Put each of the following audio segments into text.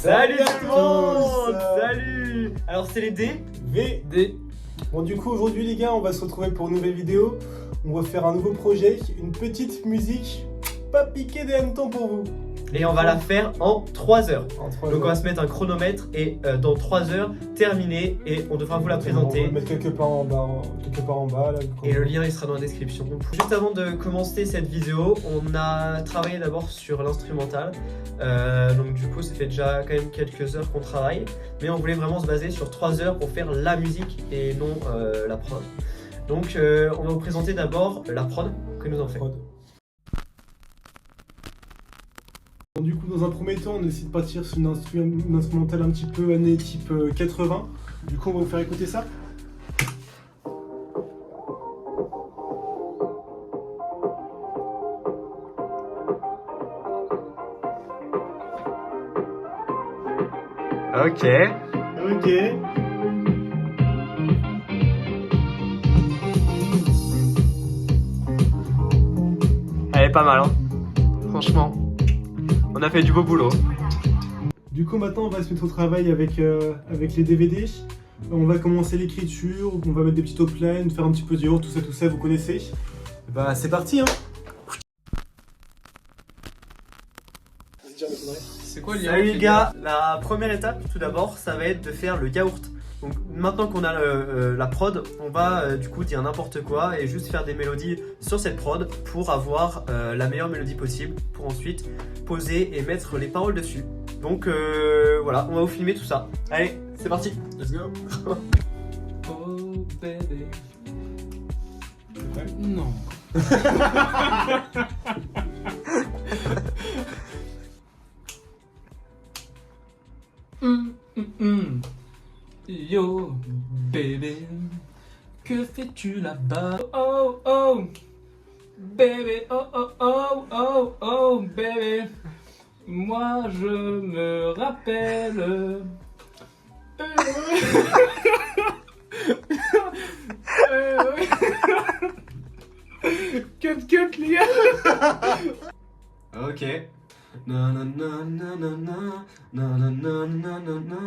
Salut tout le monde. Salut. Alors c'est les D. V. D. Bon du coup aujourd'hui les gars on va se retrouver pour une nouvelle vidéo. On va faire un nouveau projet, une petite musique pas piquée des hannetons pour vous. Et on va la faire en 3 heures. Donc on va heures. se mettre un chronomètre et dans 3 heures terminé et on devra vous la présenter. On va mettre quelque part en bas là. Et le lien il sera dans la description. Juste avant de commencer cette vidéo, on a travaillé d'abord sur l'instrumental. Donc du coup ça fait déjà quand même quelques heures qu'on travaille. Mais on voulait vraiment se baser sur 3 heures pour faire la musique et non la prod. Donc on va vous présenter d'abord la prod que nous avons fait. Bon, du coup dans un premier temps on essaie de partir sur une instrumentale un petit peu année type 80. Du coup on va vous faire écouter ça. Ok. Elle est pas mal, hein. Franchement, on a fait du beau boulot. Du coup maintenant on va se mettre au travail avec les DVD. On va commencer l'écriture, on va mettre des petites hotlines, faire un petit peu de yaourt, tout ça vous connaissez. Bah c'est parti hein. C'est quoi le Salut les gars, la première étape tout d'abord ça va être de faire le yaourt. Donc maintenant qu'on a la prod, on va du coup dire n'importe quoi et juste faire des mélodies sur cette prod pour avoir la meilleure mélodie possible pour ensuite poser et mettre les paroles dessus. Donc voilà, on va vous filmer tout ça. Allez, c'est parti. Let's go. Oh bébé. Ouais. Non. Yo bébé, que fais-tu là-bas? Oh oh bébé, oh oh oh oh oh bébé, moi je me rappelle. Cut les gars. Ok. Na na na na na na na na na na na na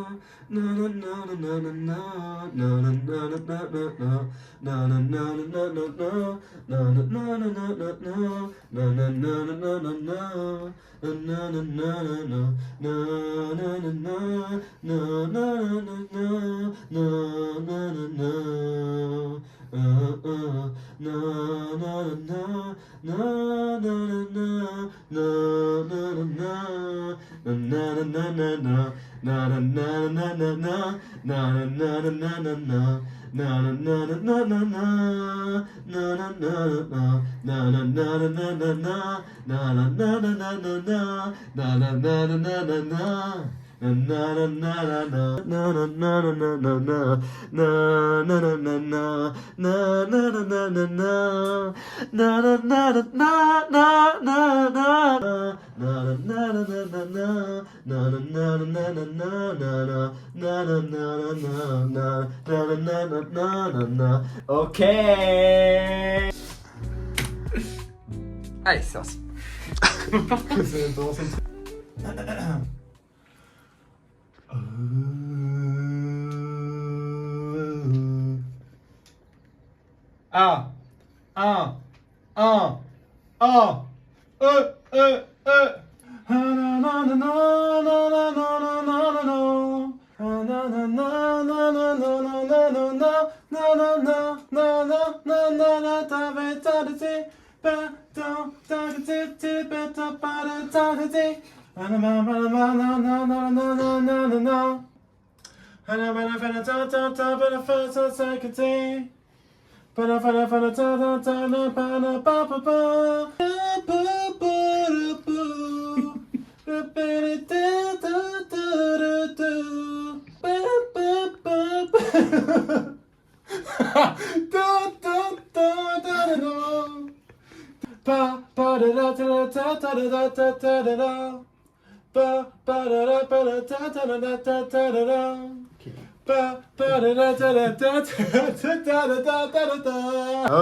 Ok. Allez, c'est parti. Ah, ah, ah, ah,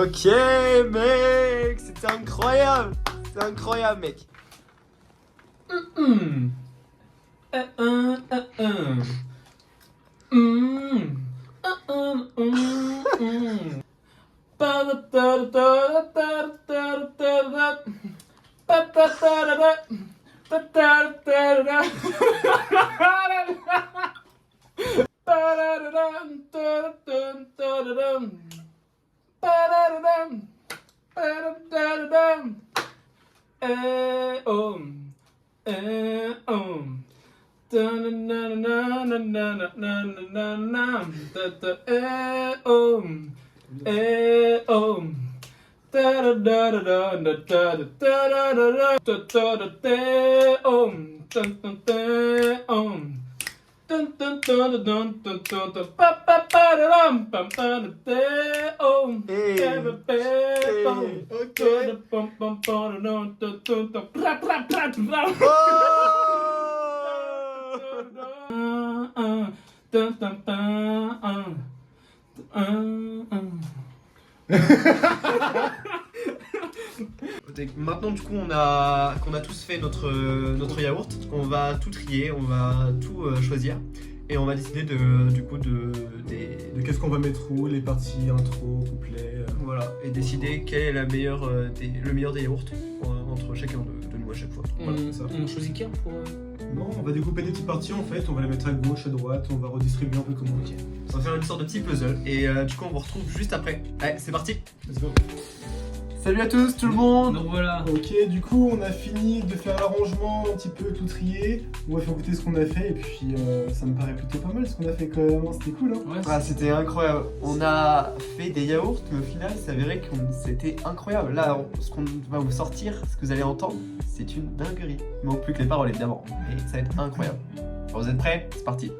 Ok mec, c'était incroyable. C'est incroyable mec. Maintenant du coup qu'on a tous fait notre yaourt, on va tout trier, on va tout choisir et on va décider de qu'est-ce qu'on va mettre où, les parties intro, couplet. Voilà, et décider quel est le meilleur des yaourts entre chacun de nous à chaque fois. Voilà, c'est ça. On choisit qu'un pour... Non, on va découper des petites parties en fait, on va les mettre à gauche, à droite, on va redistribuer un peu comme on veut. On va faire une sorte de petit puzzle et du coup on vous retrouve juste après. Allez, c'est parti. Let's go. Salut à tous tout le monde. Donc voilà. Ok, du coup on a fini de faire l'arrangement, un petit peu tout trier. On va faire goûter ce qu'on a fait et puis ça me paraît plutôt pas mal ce qu'on a fait quand même, c'était cool hein. Ouais, Ah, c'était incroyable. On a fait des yaourts mais au final il s'avérait que c'était incroyable. Là, ce qu'on va vous sortir, ce que vous allez entendre, c'est une dinguerie. Il manque plus que les paroles évidemment, mais ça va être incroyable. Alors, vous êtes prêts? C'est parti.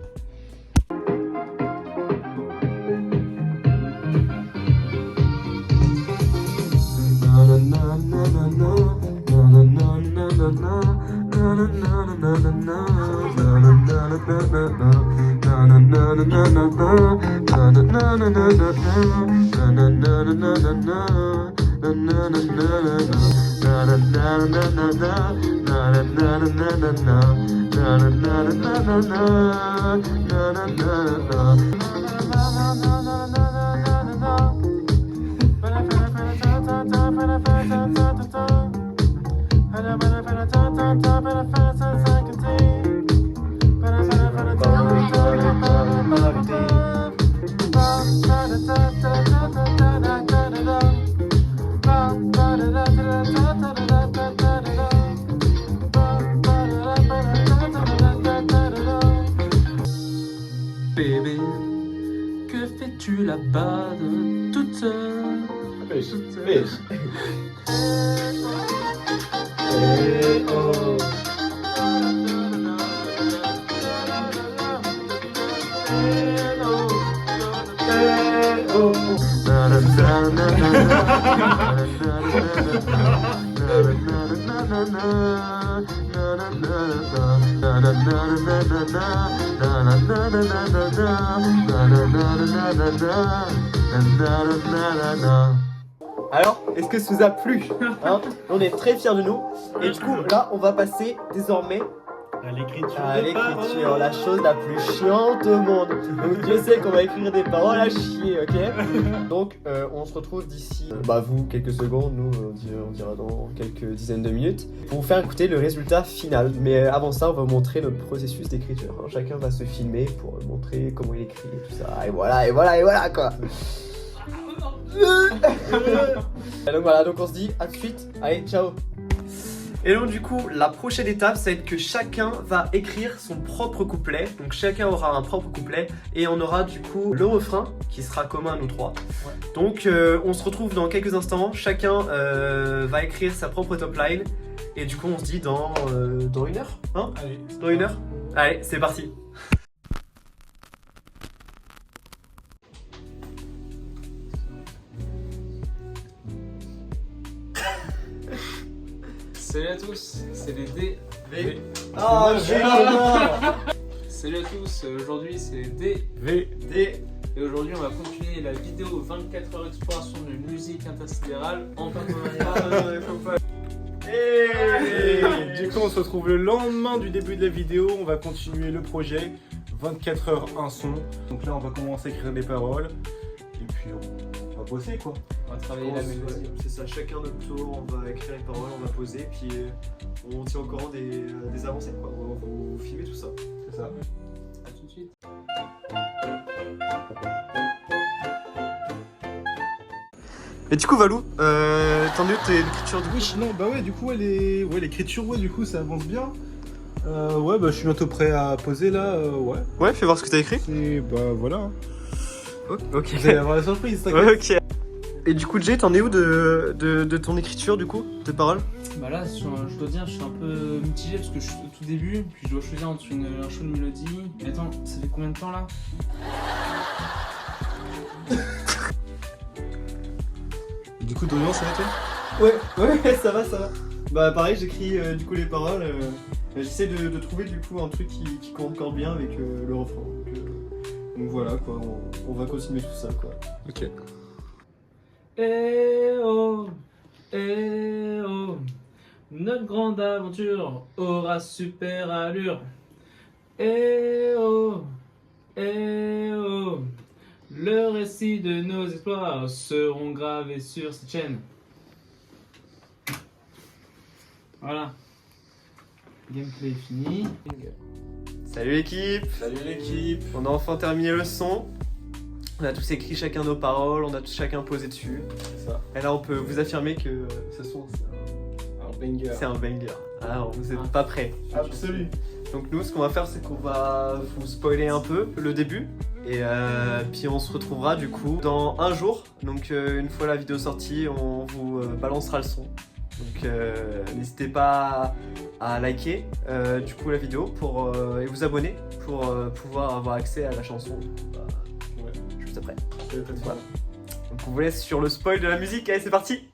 Bébé, que fais-tu là-bas toute seule? Alors, est-ce que ça vous a plu hein? On est très fiers de nous. Et du coup, là, on va passer désormais à l'écriture. La chose la plus chiante au monde. Donc Dieu sait qu'on va écrire des paroles à chier, ok? Donc on se retrouve d'ici, vous, quelques secondes, nous on dira dans quelques dizaines de minutes, pour vous faire écouter le résultat final. Mais avant ça, on va vous montrer notre processus d'écriture. Hein. Chacun va se filmer pour montrer comment il écrit et tout ça. Et voilà quoi. Et donc voilà, donc on se dit à tout de suite. Allez, ciao. Et donc du coup, la prochaine étape, ça va être que chacun va écrire son propre couplet. Donc chacun aura un propre couplet et on aura du coup le refrain qui sera commun à nous trois. Ouais. Donc on se retrouve dans quelques instants. Chacun va écrire sa propre top line et du coup on se dit dans une heure, hein? Allez, dans une heure. Allez, c'est parti. Salut à tous, c'est les D. V. Ah, génial. Salut à tous, aujourd'hui c'est D. V. D. Et aujourd'hui on va continuer la vidéo 24 heures d'exploration d'une musique intersidérale en partenariat. Et du coup, on se retrouve le lendemain du début de la vidéo. On va continuer le projet. 24 heures, un son. Donc là, on va commencer à écrire des paroles. Et puis, on va bosser quoi. On va travailler la mélodie. C'est ça, chacun notre tour, on va écrire les paroles, on va poser, puis on tient au courant des avancées, quoi. On va vous filmer tout ça. C'est ça. À tout de suite. Et du coup, Valou, t'en es où tes écritures du coup? Oui, non, bah ouais, du coup, l'écriture, ouais, du coup, ça avance bien. Ouais, bah je suis bientôt prêt à poser là, ouais. Ouais, fais voir ce que t'as écrit. Et bah voilà. Hein. Ok. Vous allez avoir la surprise, t'inquiète. Ok. Et du coup, Jay, t'en es où de ton écriture du coup, tes paroles? Bah là, je dois dire, je suis un peu mitigé parce que je suis au tout début, puis je dois choisir entre un show de mélodie. Mais attends, ça fait combien de temps là? Du coup, Dorian, ça va toi? Ouais, ça va. Bah pareil, j'écris du coup les paroles. J'essaie de trouver du coup un truc qui concorde bien avec le refrain. Donc voilà quoi, on va continuer tout ça quoi. Ok. Eh oh, notre grande aventure aura super allure. Eh oh, le récit de nos exploits seront gravés sur cette chaîne. Voilà. Gameplay fini. Salut l'équipe! Salut l'équipe. On a enfin terminé le son. On a tous écrit chacun nos paroles, on a tous chacun posé dessus. C'est ça. Et là on peut vous affirmer que ce son Un banger. c'est un banger. Alors vous êtes pas prêts. Absolu. Donc nous ce qu'on va faire c'est qu'on va vous spoiler un peu le début. Et puis on se retrouvera du coup dans un jour. Donc une fois la vidéo sortie, on vous balancera le son. Donc n'hésitez pas à liker du coup la vidéo et vous abonner pour pouvoir avoir accès à la chanson juste après. Voilà. Donc on vous laisse sur le spoil de la musique. Allez c'est parti.